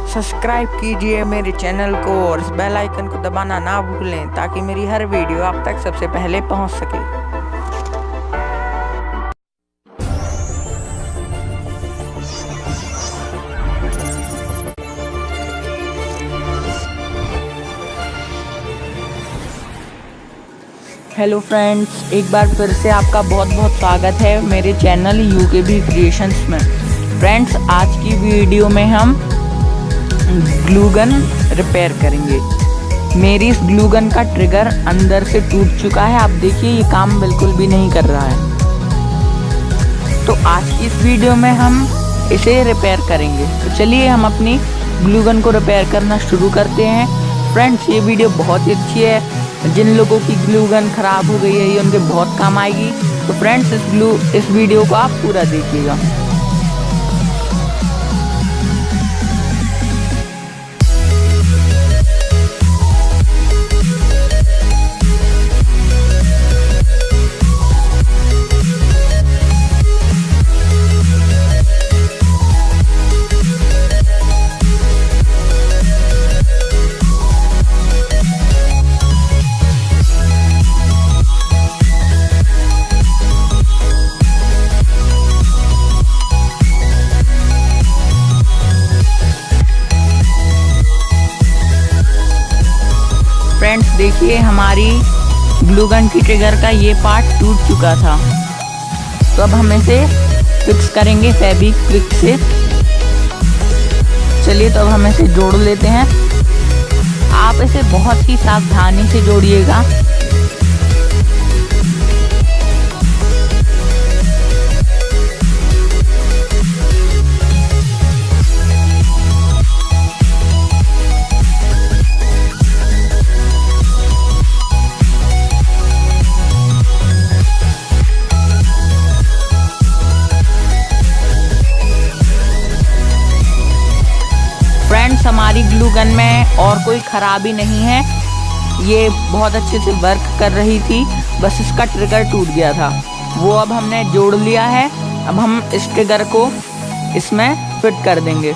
Subscribe कीजिए मेरे channel को और इस बेल आइकन को दबाना ना भूलें ताकि मेरी हर वीडियो आप तक सबसे पहले पहुंच सके। हेलो फ्रेंड्स, एक बार फिर से आपका बहुत बहुत स्वागत है मेरे चैनल यूकेबी क्रिएशंस में। फ्रेंड्स, आज की वीडियो में हम ग्लू गन रिपेयर करेंगे। मेरी इस ग्लू गन का ट्रिगर अंदर से टूट चुका है। आप देखिए, ये काम बिल्कुल भी नहीं कर रहा है। तो आज की इस वीडियो में हम इसे रिपेयर करेंगे। तो चलिए हम अपनी ग्लू गन को रिपेयर करना शुरू करते हैं। फ्रेंड्स, ये वीडियो बहुत ही अच्छी है। जिन लोगों की ग्लू गन खराब हो गई है, ये उनके बहुत काम आएगी। तो फ्रेंड्स, इस वीडियो को आप पूरा देखिएगा। फ्रेंड्स, देखिए हमारी ग्लू गन की ट्रिगर का ये पार्ट टूट चुका था। तो अब हम इसे फिक्स करेंगे फेविक्विक से। चलिए, तो अब हम इसे जोड़ लेते हैं। आप इसे बहुत ही सावधानी से जोड़िएगा। फ्रेंड्स, हमारी ग्लू गन में और कोई खराबी नहीं है। ये बहुत अच्छे से वर्क कर रही थी, बस इसका ट्रिगर टूट गया था। वो अब हमने जोड़ लिया है। अब हम इस ट्रिगर को इसमें फिट कर देंगे।